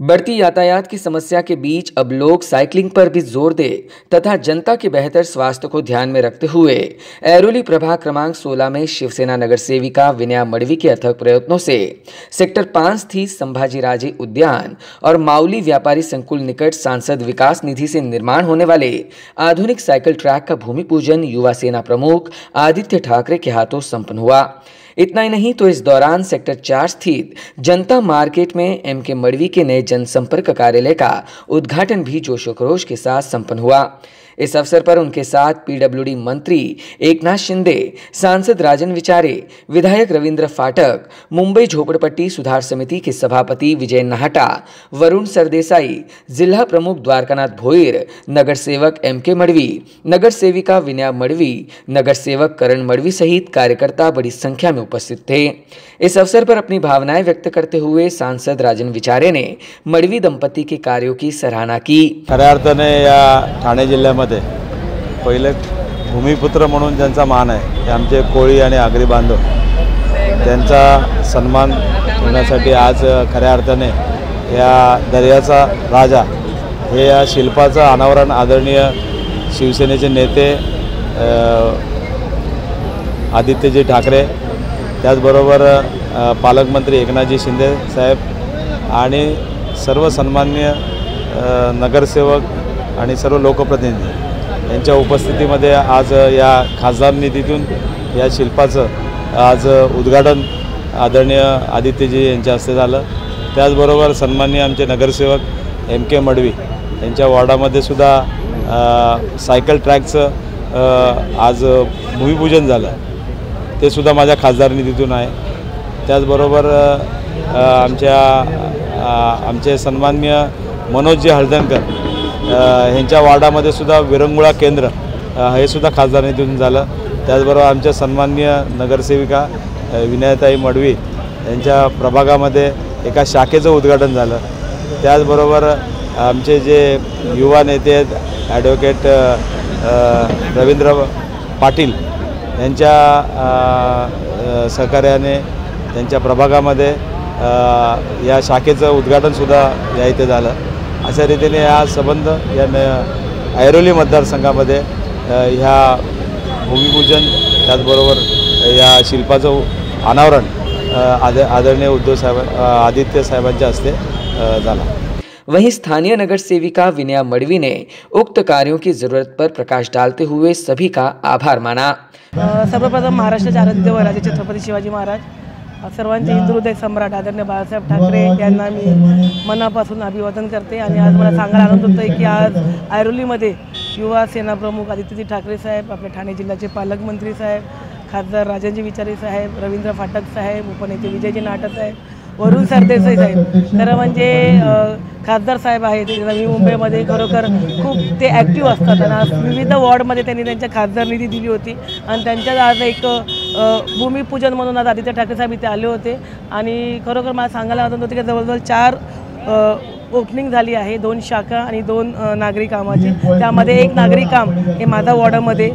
बढ़ती यातायात की समस्या के बीच अब लोग साइकिलिंग पर भी जोर दे तथा जनता के बेहतर स्वास्थ्य को ध्यान में रखते हुए ऐरोली प्रभाग क्रमांक 16 में शिवसेना नगर सेविका विनया मडवी के अथक प्रयत्नों से सेक्टर 5 स्थित संभाजी राजे उद्यान और माउली व्यापारी संकुल निकट सांसद विकास निधि से निर्माण होने वाले आधुनिक साइकिल ट्रैक का भूमि पूजन युवा सेना प्रमुख आदित्य ठाकरे के हाथों संपन्न हुआ। इतना ही नहीं तो इस दौरान सेक्टर 4 स्थित जनता मार्केट में एमके मडवी के नए जनसंपर्क कार्यालय का उद्घाटन भी जोशोखरोश के साथ संपन्न हुआ। इस अवसर पर उनके साथ पीडब्ल्यूडी मंत्री एकनाथ शिंदे, सांसद राजन विचारे, विधायक रविंद्र फाटक, मुंबई झोपड़पट्टी सुधार समिति के सभापति विजय नाहटा, वरुण सरदेसाई, जिला प्रमुख द्वारकानाथ भोईर, नगर सेवक एमके मडवी, नगर सेविका विनया मडवी, नगर सेवक करण मडवी सहित कार्यकर्ता बड़ी संख्या में उपस्थित थे। इस अवसर पर अपनी भावनाएं व्यक्त करते हुए सांसद राजन विचारे ने मडवी दंपति के कार्यों की सराहना की। खऱ्या अर्थाने या ठाणे जिल्ह्यामध्ये पहिले भूमिपुत्र म्हणून ज्यांचा मान आहे ते आमचे कोळी आणि आगरी बांधव, त्यांचा सन्मान होण्यासाठी आज खऱ्या अर्थाने या दर्याचा राजा हे या शिल्पाचं अनावरण आदरणीय शिवसेनेचे नेते आदित्यजी ठाकरे, त्याचबरोबर पालकमंत्री एकनाथजी शिंदे साहेब आणि सर्व सन्माननीय नगरसेवक आणि सर्व लोकप्रतिनिधी यांच्या उपस्थितीमध्ये आज या खासदार निधीतून या शिल्पाचं आज उद्घाटन आदरणीय आदित्यजी यांच्या हस्ते झालं। त्याचबरोबर सन्माननीय आमचे नगरसेवक एमके मडवी यांच्या वॉर्डामध्ये सुद्धा सायकल ट्रॅकचं आज भूमिपूजन झालं, ते सुद्धा माझ्या खासदार निधीतून आहे। त्याचबरोबर आमचे सन्माननीय मनोजजी हळदणकर यांच्या वार्डामध्ये सुद्धा विरंगुळा केंद्र हे सुद्धा खासदार निधीतून झालं। त्याचबरोबर आमच्या सन्माननीय नगरसेविका विनयाताई मडवी यांच्या प्रभागामध्ये एका शाखेचं उद्घाटन झालं। त्याचबरोबर आमचे जे युवा नेते आहेत ॲडव्होकेट रवींद्र पाटील यांच्या सहकार्याने त्यांच्या प्रभागामध्ये या शाखेचं उद्घाटनसुद्धा या इथे झालं। अशा रीतीने हा संबंध या ऐरोली मतदारसंघामध्ये ह्या भूमिपूजन त्याचबरोबर या शिल्पाचं अनावरण आदरणीय आदित्य साहेबांच्या हस्ते झाला। वहीं स्थानीय नगर सेविका विनया मडवी ने उक्त कार्यों की जरूरत पर प्रकाश डालते हुए सभी का आभार माना। सर्वप्रथम महाराष्ट्राचे आराध्य राजे छत्रपती शिवाजी महाराज, सर्वांचे हिंदू हृदय सम्राट आदरणीय बाळासाहेब ठाकरे यांना मी मनापासून अभिवादन करते। आणि आज मला सांगायला आनंद होतोय की आज ऐरोलीमध्ये युवा सेना प्रमुख आदित्यजी ठाकरे साहेब, आपले ठाणे जिल्ह्याचे पालकमंत्री साहेब, खासदार राजनजी विचारे साहेब, रवींद्र फाटक साहेब, उपनेते विजयजी नाहटा साहेब, वरुण सरदेसाई साहेब, खरं म्हणजे खासदार साहेब आहेत नवी मुंबईमध्ये खरोखर खूप ते ॲक्टिव्ह असतात आणि आज विविध वॉर्डमध्ये त्यांनी त्यांच्या खासदार निधी दिली होती आणि त्यांच्यात आज एक भूमिपूजन म्हणून आज आदित्य ठाकरे साहेब इथे आले होते। आणि खरोखर मला सांगायला आनंद होते की जवळजवळ 4 ओपनिंग झाली आहे, 2 शाखा आणि 2 नागरी कामाची। त्यामध्ये एक नागरी काम हे माझा वॉर्डामध्ये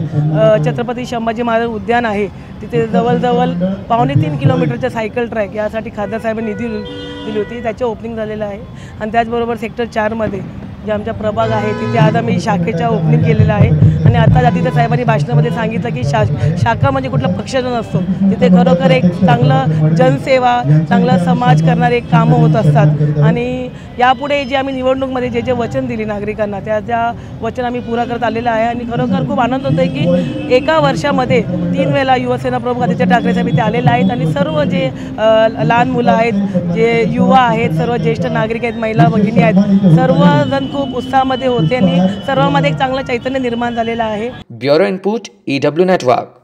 छत्रपती संभाजी महाराज उद्यान आहे, तिथे जवळजवळ 2.5 किलोमीटरच्या सायकल ट्रॅक यासाठी खासदार साहेबांनी निधी दिली होती, त्याचे ओपनिंग झालेलं आहे। आणि त्याचबरोबर सेक्टर 4 मध्ये जे आमचा प्रभाग आहे तिथे आज आम्ही शाखेच्या ओपनिंग केलेलं आहे। आणि आता आदित्य साहेबांनी भाषणामध्ये सांगितलं की शाखा म्हणजे कुठला पक्षाचा नसतो, तिथे खरोखर एक चांगलं जनसेवा, चांगला समाज करणारे एक कामं होत असतात। आणि यापुढे जे आम्ही निवडणूकमध्ये जे वचन दिली नागरिकांना त्या वचन आम्ही पुरा करत आलेलं आहे। आणि खरोखर खूप आनंद होतो आहे की एका वर्षामध्ये 3 वेळा युवासेना प्रमुख आदित्य ठाकरे साहेब इथे आलेले आहेत आणि सर्व जे लहान मुलं आहेत, जे युवा आहेत, सर्व ज्येष्ठ नागरिक आहेत, महिला भगिनी आहेत, सर्वजण खूप उत्साहामध्ये होते आणि सर्वांमध्ये एक चांगलं चैतन्य निर्माण झालेलं आहे। Bureau input EW network.